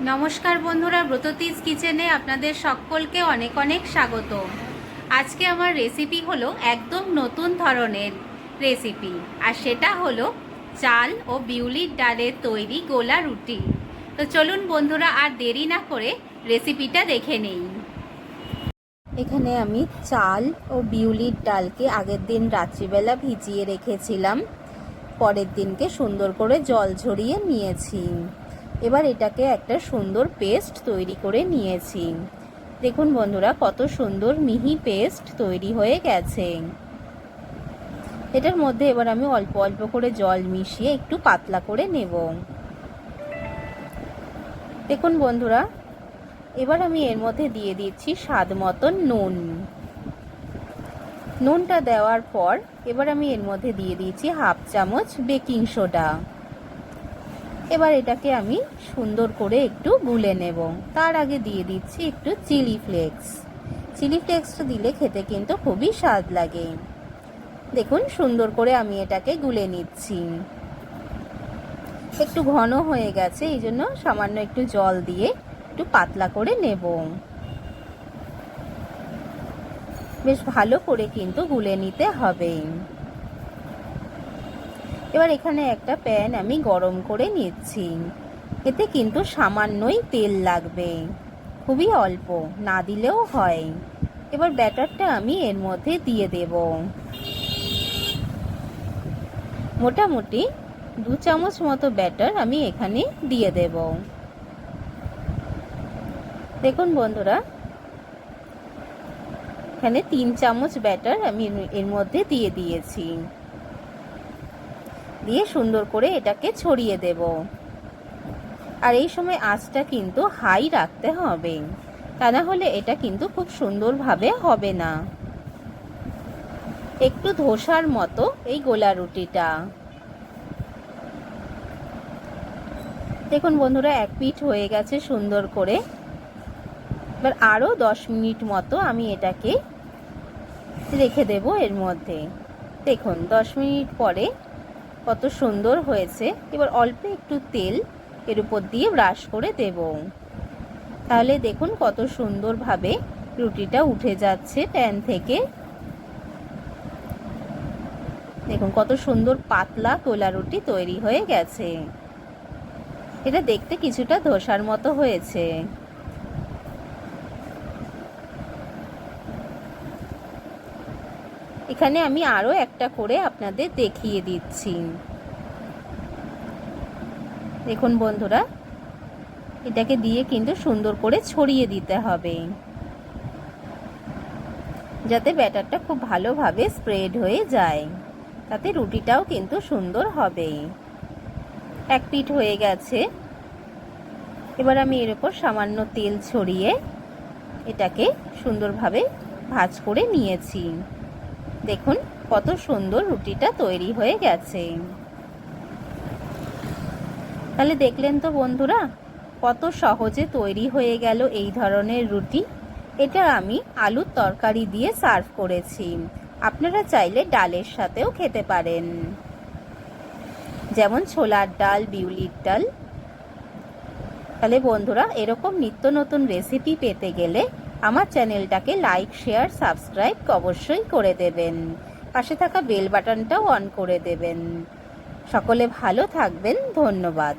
নমস্কার বন্ধুরা, ব্রততিজ কিচেনে আপনাদের সকলকে অনেক অনেক স্বাগত। আজকে আমার রেসিপি হলো একদম নতুন ধরনের রেসিপি, আর সেটা হলো চাল ও বিউলির ডালের তৈরি গোলা রুটি। তো চলুন বন্ধুরা, আর দেরি না করে রেসিপিটা দেখে নেই। এখানে আমি চাল ও বিউলির ডালকে আগের দিন রাত্রিবেলা ভিজিয়ে রেখেছিলাম, পরের দিনকে সুন্দর করে জল ঝরিয়ে নিয়েছি। এবার এটাকে একটা সুন্দর পেস্ট তৈরি করে নিয়েছি। দেখুন বন্ধুরা, কত সুন্দর মিহি পেস্ট তৈরি হয়ে গেছে। এটার মধ্যে এবার আমি অল্প অল্প করে জল মিশিয়ে একটু পাতলা করে নেব। দেখুন বন্ধুরা, এবার আমি এর মধ্যে দিয়ে দিচ্ছি স্বাদ মতন নুন। নুনটা দেওয়ার পর এবার আমি এর মধ্যে দিয়ে দিচ্ছি হাফ চামচ বেকিং সোডা। এবার এটাকে আমি সুন্দর করে একটু গুলে নেব। তার আগে দিয়ে দিচ্ছি একটু চিলি ফ্লেক্স। চিলি ফ্লেক্সটা দিলে খেতে কিন্তু খুবই স্বাদ লাগে। দেখুন সুন্দর করে আমি এটাকে গুলে নিচ্ছি। একটু ঘন হয়ে গেছে, এই জন্য সামান্য একটু জল দিয়ে একটু পাতলা করে নেব। বেশ ভালো করে কিন্তু গুলে নিতে হবে। এবার এখানে একটা প্যান আমি গরম করে নিচ্ছি। এতে কিন্তু সামান্যই তেল লাগবে, খুবই অল্প, না দিলেও হয়। এবার ব্যাটারটা আমি এর মধ্যে দিয়ে দেব। মোটামুটি 2 চামচ মতো ব্যাটার আমি এখানে দিয়ে দেব। দেখুন বন্ধুরা, এখানে 3 চামচ ব্যাটার আমি এর মধ্যে দিয়ে দিয়েছি। দিয়ে সুন্দর করে এটাকে ছড়িয়ে দেব। আর এই সময় আঁচটা কিন্তু হাই রাখতে হবে, তা না হলে এটা কিন্তু খুব সুন্দরভাবে হবে না। একটু ধোসার মতো এই গোলা রুটিটা। দেখুন বন্ধুরা, এক পিঠ হয়ে গেছে সুন্দর করে। এবার আরও 10 মিনিট মতো আমি এটাকে রেখে দেব এর মধ্যে। দেখুন 10 মিনিট পরে কত সুন্দর হয়েছে। এবার অল্প একটু তেল এর উপর দিয়ে ব্রাশ করে দেব। তাহলে দেখুন কত সুন্দরভাবে রুটিটা উঠে যাচ্ছে প্যান থেকে। দেখুন কত সুন্দর পাতলা গোলা রুটি তৈরি হয়ে গেছে। এটা দেখতে কিছুটা ধোসার মতো হয়েছে। এখানে আমি আরও একটা করে আপনাদের দেখিয়ে দিচ্ছি। দেখুন বন্ধুরা, এটাকে দিয়ে কিন্তু সুন্দর করে ছড়িয়ে দিতে হবে, যাতে ব্যাটারটা খুব ভালোভাবে স্প্রেড হয়ে যায়। তাতে রুটিটাও কিন্তু সুন্দর হবে। এক পিঠ হয়ে গেছে। এবার আমি এর উপর সামান্য তেল ছড়িয়ে এটাকে সুন্দরভাবে ভাঁজ করে নিয়েছি। দেখুন কত সুন্দর রুটিটা তৈরি হয়ে গেছে। তাহলে দেখলেন তো বন্ধুরা, কত সহজে তৈরি হয়ে গেল এই ধরনের রুটি। এটা আমি আলুর তরকারি দিয়ে সার্ভ করেছি। আপনারা চাইলে ডালের সাথেও খেতে পারেন, যেমন ছোলার ডাল, বিউলির ডাল। তাহলে বন্ধুরা, এরকম নিত্য নতুন রেসিপি পেতে গেলে আমার চ্যানেলটাকে লাইক, শেয়ার, সাবস্ক্রাইব অবশ্যই করে দেবেন। পাশে থাকা বেল বাটনটাও অন করে দেবেন। সকলে ভালো থাকবেন। ধন্যবাদ।